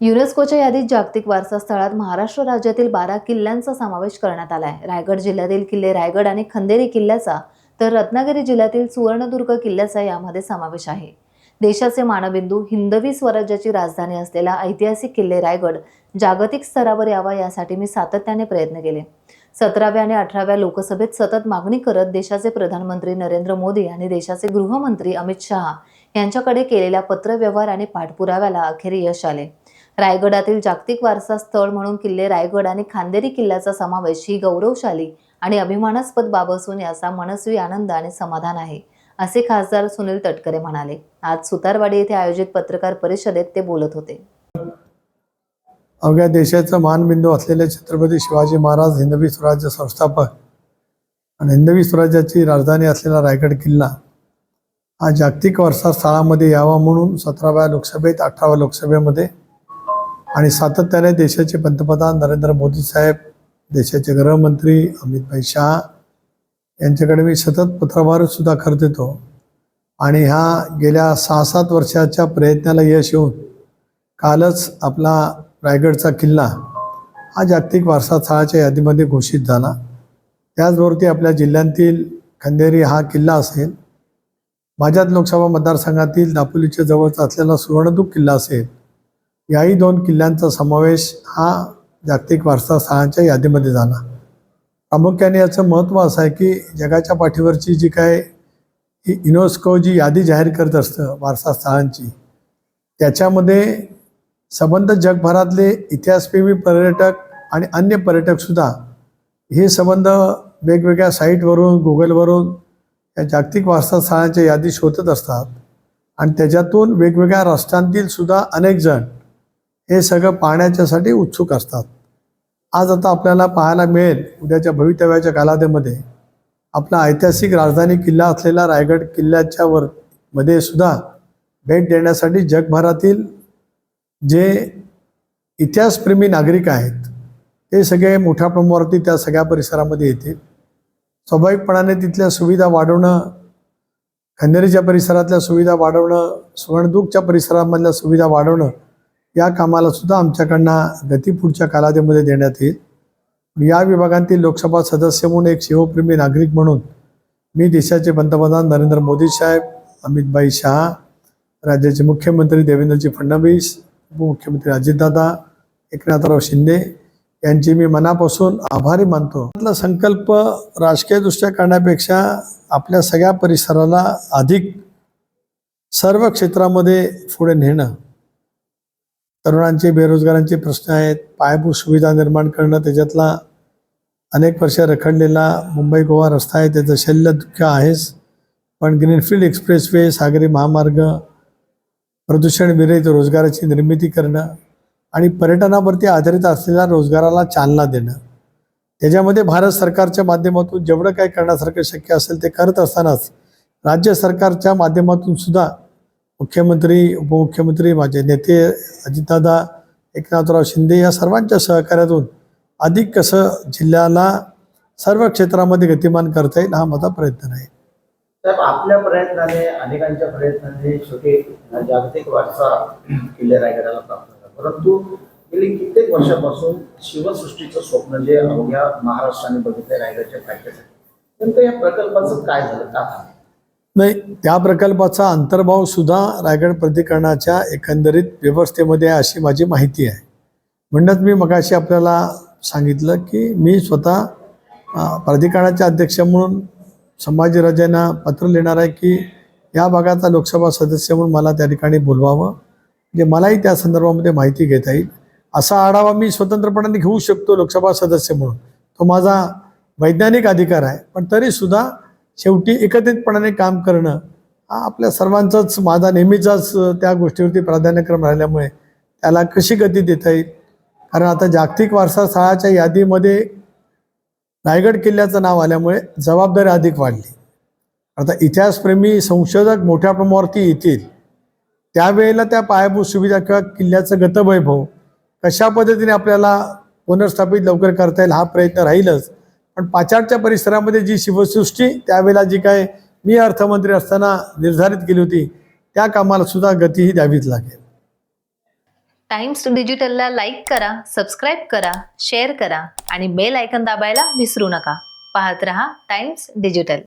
युनेस्कोच्या यादीत जागतिक वारसा स्थळात महाराष्ट्र राज्यातील 12 किल्ल्यांचा समावेश करण्यात आला आहे। रायगड जिल्ह्यातील किल्ले रायगड आणि खंदेरी किल्ल्याचा तर रत्नागिरी जिल्ह्यातील सुवर्णदुर्ग किल्ल्याचा यामध्ये समावेश आहे। देशाचे मानबिंदू हिंदवी स्वराज्याची राजधानी असलेला ऐतिहासिक किल्ले रायगड जागतिक स्तरावर यावा यासाठी मी सातत्याने प्रयत्न केले। 17व्या आणि 18व्या लोकसभेत सतत मागणी करत देशाचे प्रधानमंत्री नरेंद्र मोदी आणि देशाचे गृहमंत्री अमित शहा यांच्याकडे केलेल्या पत्रव्यवहार आणि पाठपुराव्याला अखेर यश आले। रायगडातील जागतिक वारसा स्थळ म्हणून किल्ले रायगड आणि खांदेरी किल्ल्याचा समावेश ही गौरवशाली आणि अभिमानास्पद बाब असून याचा मनस्वी आनंद आणि समाधान आहे, असे खासदार सुनील तटकरे म्हणाले। आज सुतारवाडी येथे आयोजित पत्रकार परिषदेत ते बोलत होते। अवघ्या देशाचा मानबिंदू असलेले छत्रपती शिवाजी महाराज हिंदवी स्वराज्य संस्थापक आणि हिंदवी स्वराज्याची राजधानी असलेला रायगड किल्ला हा जागतिक वारसा स्थळामध्ये यावा म्हणून 17व्या लोकसभेत 18व्या लोकसभेमध्ये आणि सातत्याने देशाचे पंतप्रधान नरेंद्र मोदी साहेब, देशाचे गृहमंत्री अमित भाई शहा यांच्याकडे मी सतत पत्रव्यवहार सुद्धा करत येतो आणि ह्या गेल्या 6-7 वर्षाच्या प्रयत्नाला यश येऊन कालच आपला रायगडचा किल्ला हा जागतिक वारसा स्थळाच्या यादीमध्ये घोषित झाला। त्याचबरोबर आपल्या जिल्ह्यातील खंदेरी हा किल्ला असेल, माझ्याच लोकसभा मतदारसंघातील दापोलीच्या जवळचा असलेला सुवर्णदुर्ग किल्ला असेल, याही 2 किल्ल्यांचा समावेश हा जागतिक वारसा स्थळांच्या यादीमध्ये झाला। प्रामुख्याने याचं महत्त्व असं आहे की जगाच्या पाठीवरची जी काय युनेस्को जी यादी जाहीर करत असतं वारसा स्थळांची, त्याच्यामध्ये संबंध जगभरातले इतिहासप्रेमी पर्यटक आणि अन्य पर्यटकसुद्धा हे संबंध वेगवेगळ्या साईटवरून गुगलवरून या जागतिक वारसा स्थळांच्या यादी शोधत असतात आणि त्याच्यातून वेगवेगळ्या राष्ट्रांतील सुद्धा अनेक जण हे सगळं पाहण्याच्यासाठी उत्सुक असतात। आज आता आपल्याला पाहायला मिळेल उद्याच्या भवितव्याच्या कालावधीमध्ये आपला ऐतिहासिक राजधानी किल्ला असलेला रायगड किल्ल्याच्या मध्ये सुद्धा भेट देण्यासाठी जगभरातील जे इतिहासप्रेमी नागरिक आहेत ते सगळे मोठ्या प्रमाणावरती त्या सगळ्या परिसरामध्ये येतील। स्वाभाविकपणाने तिथल्या सुविधा वाढवणं, खंदेरीच्या परिसरातल्या सुविधा वाढवणं, सुवर्णदुर्गच्या परिसरामधल्या सुविधा वाढवणं या कामाला सुद्धा आमच्याकडनं गती पुढच्या कालावधीमध्ये देण्यात येईल। या विभागातील लोकसभा सदस्य म्हणून एक शिवप्रेमी नागरिक म्हणून मी देशाचे पंतप्रधान नरेंद्र मोदी साहेब, अमित भाई शहा, राज्याचे मुख्यमंत्री देवेंद्रजी फडणवीस, उपमुख्यमंत्री अजितदादा, एकनाथराव शिंदे यांची मी मनापासून आभारी मानतो। आपला संकल्प राजकीयदृष्ट्या करण्यापेक्षा आपल्या सगळ्या परिसराला अधिक सर्व क्षेत्रामध्ये पुढे नेणं, तरुणांचे बेरोजगारांचे प्रश्न आहेत, पायाभूत सुविधा निर्माण करणं, त्याच्यातला अनेक वर्ष रखडलेला मुंबई गोवा रस्ता आहे त्याचं शल्य दुःख आहेच, पण ग्रीनफील्ड एक्सप्रेसवे, सागरी महामार्ग, प्रदूषण विरहित रोजगाराची निर्मिती करणं आणि पर्यटनावरती आधारित असलेल्या रोजगाराला चालना देणं, त्याच्यामध्ये भारत सरकारच्या माध्यमातून जेवढं काही करण्यासारखं शक्य असेल ते करत असतानाच राज्य सरकारच्या माध्यमातून सुद्धा मुख्यमंत्री, उपमुख्यमंत्री, माझे नेते अजितदादा, एकनाथराव शिंदे या सर्वांच्या सहकार्यातून अधिक कसं जिल्ह्याला सर्व क्षेत्रामध्ये गतिमान करता येईल हा माझा प्रयत्न आहे। साहेब, आपल्या प्रयत्नाने, अनेकांच्या प्रयत्नाने छोटे जागतिक वारसा किल्ले रायगडाला प्राप्त झाला, परंतु गेली कित्येक वर्षापासून शिवसृष्टीचं स्वप्न जे अवघ्या महाराष्ट्राने बघितले रायगडच्या काढण्यासाठी, नेमकं या प्रकल्पाचं काय झालं, का थांबलं? नाही, त्या प्रकल्पाचा अंतर्भाव सुद्धा रायगड प्राधिकरणाच्या एकंदरीत व्यवस्थेमध्ये आहे अशी माझी माहिती आहे। म्हणूनच मी मगाशी आपल्याला सांगितलं की मी स्वतः प्राधिकरणाचे अध्यक्ष म्हणून संभाजीराजांना पत्र लिहिणार आहे की या भागाचा लोकसभा सदस्य म्हणून मला त्या ठिकाणी बोलवावं, म्हणजे मलाही त्या संदर्भामध्ये माहिती घेता येईल। असा आढावा मी स्वतंत्रपणाने घेऊ शकतो लोकसभा सदस्य म्हणून, तो माझा वैज्ञानिक अधिकार आहे, पण तरीसुद्धा शेवटी एकत्रितपणाने काम करणं हा आपल्या सर्वांचाच, माझा नेहमीचाच त्या गोष्टीवरती प्राधान्यक्रम राहिल्यामुळे त्याला कशी गती देता येईल, कारण आता जागतिक वारसा स्थळाच्या यादीमध्ये रायगड किल्ल्याचं नाव आल्यामुळे जबाबदारी अधिक वाढली। आता इतिहासप्रेमी संशोधक मोठ्या प्रमाणावरती येतील, त्यावेळेला त्या पायाभूत सुविधा किंवा किल्ल्याचं गतवैभव कशा पद्धतीने आपल्याला पुनर्स्थापित लवकर करता येईल हा प्रयत्न राहीलच, पण पाचाडच्या परिसरामध्ये जी शिवसृष्टी त्यावेळेला जी काय मी अर्थमंत्री असताना निर्धारित केली होती त्या कामाला सुद्धा गती ही द्यावीच लागेल। टाइम्स डिजिटलला लाईक करा, सबस्क्राईब करा, शेअर करा आणि बेल आयकॉन दाबायला विसरू नका. पाहत रहा टाइम्स डिजिटल.